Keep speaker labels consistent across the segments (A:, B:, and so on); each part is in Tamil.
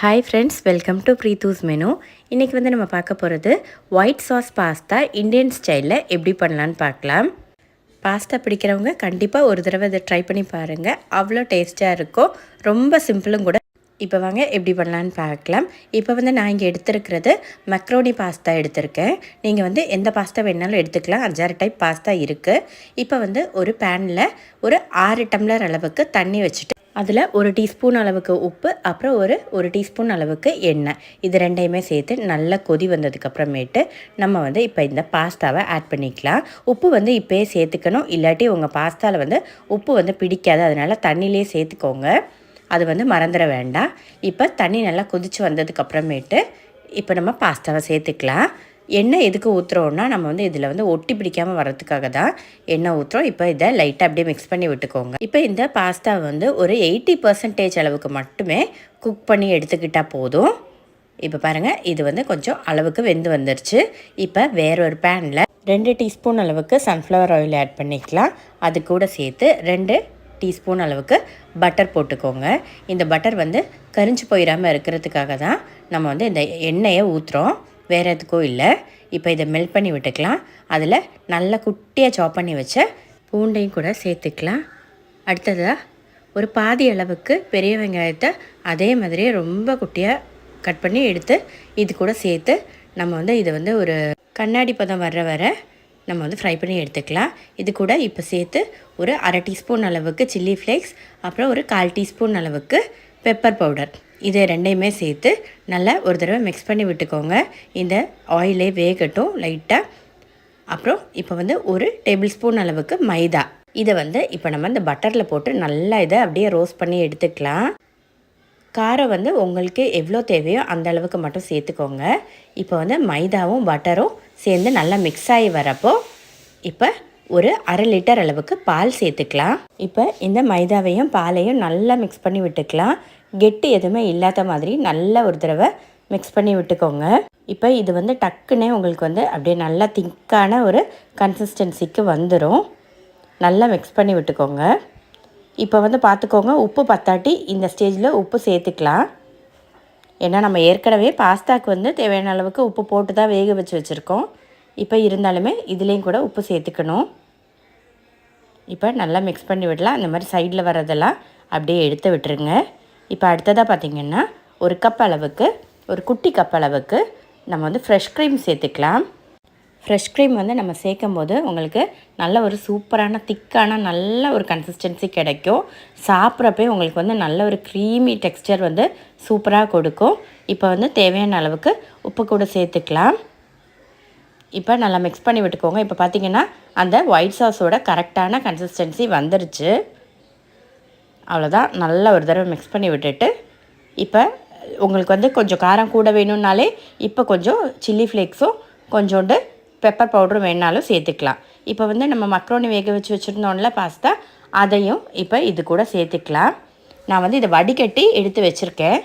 A: Hi friends, welcome to Preethu's menu. இன்றைக்கி வந்து நம்ம பார்க்க போகிறது ஒயிட் சாஸ் பாஸ்தா இந்தியன் ஸ்டைலில் எப்படி பண்ணலான்னு பார்க்கலாம். பாஸ்தா பிடிக்கிறவங்க கண்டிப்பாக ஒரு தடவை இதை ட்ரை பண்ணி பாருங்கள். அவ்வளோ டேஸ்ட்டாக இருக்கும், ரொம்ப சிம்பிளும் கூட. இப்போ வாங்க எப்படி பண்ணலான்னு பார்க்கலாம். இப்போ வந்து நான் இங்கே எடுத்துருக்கிறது மக்ரோனி பாஸ்தா எடுத்திருக்கேன். நீங்கள் வந்து எந்த பாஸ்தா வேணாலும் எடுத்துக்கலாம், 5-6 டைப் பாஸ்தா இருக்குது. இப்போ வந்து ஒரு பேனில் ஒரு 6 டம்ளர் அளவுக்கு தண்ணி வச்சுட்டு அதில் 1 டீஸ்பூன் அளவுக்கு உப்பு, அப்புறம் ஒரு டீஸ்பூன் அளவுக்கு எண்ணெய், இது ரெண்டையுமே சேர்த்து நல்லா கொதி வந்ததுக்கப்புறமேட்டு நம்ம வந்து இப்போ இந்த பாஸ்தாவை ஆட் பண்ணிக்கலாம். உப்பு வந்து இப்போயே சேர்த்துக்கணும், இல்லாட்டி உங்கள் பாஸ்தாவில் வந்து உப்பு வந்து பிடிக்காது. அதனால் தண்ணியிலே சேர்த்துக்கோங்க, அது வந்து மறந்துட வேண்டாம். இப்போ தண்ணி நல்லா கொதித்து வந்ததுக்கப்புறமேட்டு இப்போ நம்ம பாஸ்தாவை சேர்த்துக்கலாம். எண்ணெய் எதுக்கு ஊற்றுறோன்னா, நம்ம வந்து இதில் வந்து ஒட்டி பிடிக்காமல் வர்றதுக்காக தான் எண்ணெய் ஊற்றுறோம். இப்போ இதை லைட்டாக அப்படியே மிக்ஸ் பண்ணி விட்டுக்கோங்க. இப்போ இந்த பாஸ்தா வந்து ஒரு 80% அளவுக்கு மட்டுமே குக் பண்ணி எடுத்துக்கிட்டால் போதும். இப்போ பாருங்கள், இது வந்து கொஞ்சம் அளவுக்கு வெந்து வந்துருச்சு. இப்போ வேறொரு பேனில் 2 டீஸ்பூன் அளவுக்கு சன்ஃப்ளவர் ஆயில் ஆட் பண்ணிக்கலாம். அது கூட சேர்த்து 2 டீஸ்பூன் அளவுக்கு பட்டர் போட்டுக்கோங்க. இந்த பட்டர் வந்து கரிஞ்சு போயிடாமல் இருக்கிறதுக்காக தான் நம்ம வந்து இந்த எண்ணெயை ஊற்றுறோம், வேறு எதுக்கும் இல்லை. இப்போ இதை மெல்ட் பண்ணி விட்டுக்கலாம். அதில் நல்லா குட்டியாக சாப் பண்ணி வச்ச பூண்டையும் கூட சேர்த்துக்கலாம். அடுத்ததாக ஒரு பாதி அளவுக்கு பெரிய வெங்காயத்தை அதே மாதிரியே ரொம்ப குட்டியாக கட் பண்ணி எடுத்து இது கூட சேர்த்து நம்ம வந்து இதை வந்து ஒரு கண்ணாடி பதம் வர நம்ம வந்து ஃப்ரை பண்ணி எடுத்துக்கலாம். இது கூட இப்போ சேர்த்து ஒரு 1/2 டீஸ்பூன் அளவுக்கு சில்லி ஃப்ளேக்ஸ், அப்புறம் ஒரு 1/4 டீஸ்பூன் அளவுக்கு பெப்பர் பவுடர், இது ரெண்டையுமே சேர்த்து நல்லா ஒரு தடவை மிக்ஸ் பண்ணி விட்டுக்கோங்க. இந்த ஆயிலே வேகட்டும் லைட்டாக. அப்புறம் இப்போ வந்து ஒரு டேபிள் ஸ்பூன் அளவுக்கு மைதா, இதை வந்து இப்போ நம்ம இந்த பட்டரில் போட்டு நல்லா இதை அப்படியே ரோஸ்ட் பண்ணி எடுத்துக்கலாம். காரம் வந்து உங்களுக்கு எவ்வளோ தேவையோ அந்த அளவுக்கு மட்டும் சேர்த்துக்கோங்க. இப்போ வந்து மைதாவும் பட்டரும் சேர்ந்து நல்லா மிக்ஸ் ஆகி வரப்போ இப்போ ஒரு 1/2 லிட்டர் அளவுக்கு பால் சேர்த்துக்கலாம். இப்போ இந்த மைதாவையும் பாலையும் நல்லா மிக்ஸ் பண்ணி விட்டுக்கலாம். கெட்டி எதுவுமே இல்லாத மாதிரி நல்லா ஒரு தடவை மிக்ஸ் பண்ணி விட்டுக்கோங்க. இப்போ இது வந்து டக்குன்னே உங்களுக்கு வந்து அப்படியே நல்லா திக்கான ஒரு கன்சிஸ்டன்சிக்கு வந்துடும். நல்லா மிக்ஸ் பண்ணி விட்டுக்கோங்க. இப்போ வந்து பார்த்துக்கோங்க, உப்பு பத்தாட்டி இந்த ஸ்டேஜில் உப்பு சேர்த்துக்கலாம். ஏன்னா நம்ம ஏற்கனவே பாஸ்தாக்கு வந்து தேவையான அளவுக்கு உப்பு போட்டு தான் வேக வச்சுருக்கோம். இப்போ இருந்தாலுமே இதுலேயும் கூட உப்பு சேர்த்துக்கணும். இப்போ நல்லா மிக்ஸ் பண்ணி விடலாம். அந்த மாதிரி சைடில் வரதெல்லாம் அப்படியே எடுத்து விட்டுருங்க. இப்போ அடுத்ததாக பார்த்திங்கன்னா ஒரு கப் அளவுக்கு, ஒரு குட்டி கப் அளவுக்கு நம்ம வந்து ஃப்ரெஷ் க்ரீம் சேர்த்துக்கலாம். ஃப்ரெஷ் க்ரீம் வந்து நம்ம சேர்க்கும் போது உங்களுக்கு நல்ல ஒரு சூப்பரான திக்கான நல்ல ஒரு கன்சிஸ்டன்சி கிடைக்கும். சாப்பிட்றப்பே உங்களுக்கு வந்து நல்ல ஒரு க்ரீமி டெக்ஸ்சர் வந்து சூப்பராக கொடுக்கும். இப்போ வந்து தேவையான அளவுக்கு உப்பு கூட சேர்த்துக்கலாம். இப்போ நல்லா மிக்ஸ் பண்ணி விட்டுக்கோங்க. இப்போ பார்த்திங்கன்னா அந்த ஒயிட் சாஸோட கரெக்டான கன்சிஸ்டன்சி வந்துருச்சு. அவ்வளோதான், நல்லா ஒரு தடவை மிக்ஸ் பண்ணி விட்டுட்டு இப்போ உங்களுக்கு வந்து கொஞ்சம் காரம் கூட வேணும்னாலே இப்போ கொஞ்சம் சில்லி ஃப்ளேக்ஸும் கொஞ்சோண்டு பெப்பர் பவுடரும் வேணாலும் சேர்த்துக்கலாம். இப்போ வந்து நம்ம மக்ரோனி வேக வச்சு வச்சுருந்தோம்ல பாஸ்தா, அதையும் இப்போ இது கூட சேர்த்துக்கலாம். நான் வந்து இதை வடிகட்டி எடுத்து வச்சுருக்கேன்,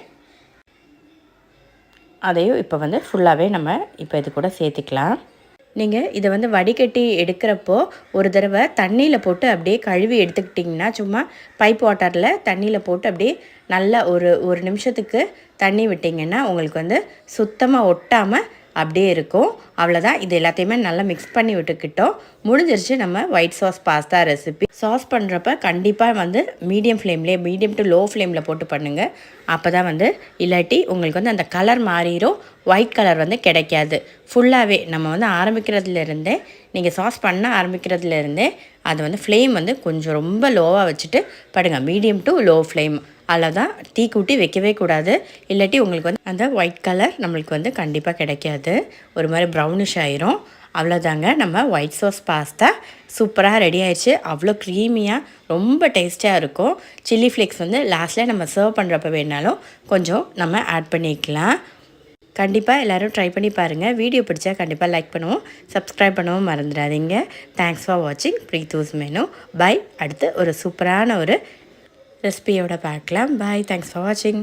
A: அதையும் இப்போ வந்து ஃபுல்லாகவே நம்ம இப்போ இது கூட சேர்த்துக்கலாம். நீங்கள் இதை வந்து வடிகட்டி எடுக்கிறப்போ ஒரு தடவை தண்ணியில் போட்டு அப்படியே கழுவி எடுத்துக்கிட்டிங்கன்னா, சும்மா பைப் வாட்டரில் தண்ணியில் போட்டு அப்படியே நல்லா ஒரு நிமிஷத்துக்கு தண்ணி விட்டிங்கன்னா உங்களுக்கு வந்து சுத்தமாக ஒட்டாமல் அப்படியே இருக்கும். அவ்வளோதான், இது எல்லாத்தையுமே நல்லா மிக்ஸ் பண்ணி விட்டுக்கிட்டோம். முடிஞ்சிருச்சு நம்ம white sauce pasta recipe. Sauce பண்ணுறப்ப கண்டிப்பாக வந்து மீடியம் டு லோ ஃப்ளேமில் போட்டு பண்ணுங்கள். அப்போ தான் வந்து, இல்லாட்டி உங்களுக்கு வந்து அந்த கலர் மாறிடும், ஒயிட் கலர் வந்து கிடைக்காது. ஃபுல்லாகவே நம்ம வந்து ஆரம்பிக்கிறதுலேருந்தே, நீங்கள் சாஸ் பண்ண ஆரம்பிக்கிறதுலேருந்தே அது வந்து ஃப்ளேம் வந்து கொஞ்சம் ரொம்ப லோவாக வச்சுட்டு படுங்க, மீடியம் டு லோ ஃப்ளேம். அவ்வளோதான், தீ கூட்டி வைக்கவே கூடாது, இல்லாட்டி உங்களுக்கு வந்து அந்த ஒயிட் கலர் நம்மளுக்கு வந்து கண்டிப்பாக கிடைக்காது, ஒரு மாதிரி ப்ரௌனிஷ் ஆயிரும். அவ்வளோதாங்க, நம்ம ஒயிட் சாஸ் பாஸ்தா சூப்பராக ரெடி ஆயிடுச்சு. அவ்வளோ க்ரீமியாக ரொம்ப டேஸ்ட்டாக இருக்கும். சில்லி ஃப்ளேக்ஸ் வந்து லாஸ்ட்டில் நம்ம சர்வ் பண்ணுறப்ப வேணாலும் கொஞ்சம் நம்ம ஆட் பண்ணிக்கலாம். கண்டிப்பாக எல்லோரும் ட்ரை பண்ணி பாருங்கள். வீடியோ பிடிச்சா கண்டிப்பாக லைக் பண்ணுவோம், சப்ஸ்கிரைப் பண்ணவும் மறந்துடாதீங்க. தேங்க்ஸ் ஃபார் வாட்சிங் ப்ரீத்தூஸ் மெனு. பை. அடுத்து ஒரு சூப்பரான ஒரு ரெசிபியோட பார்க்கலாம். பாய். தேங்க்ஸ் ஃபார் வாட்சிங்.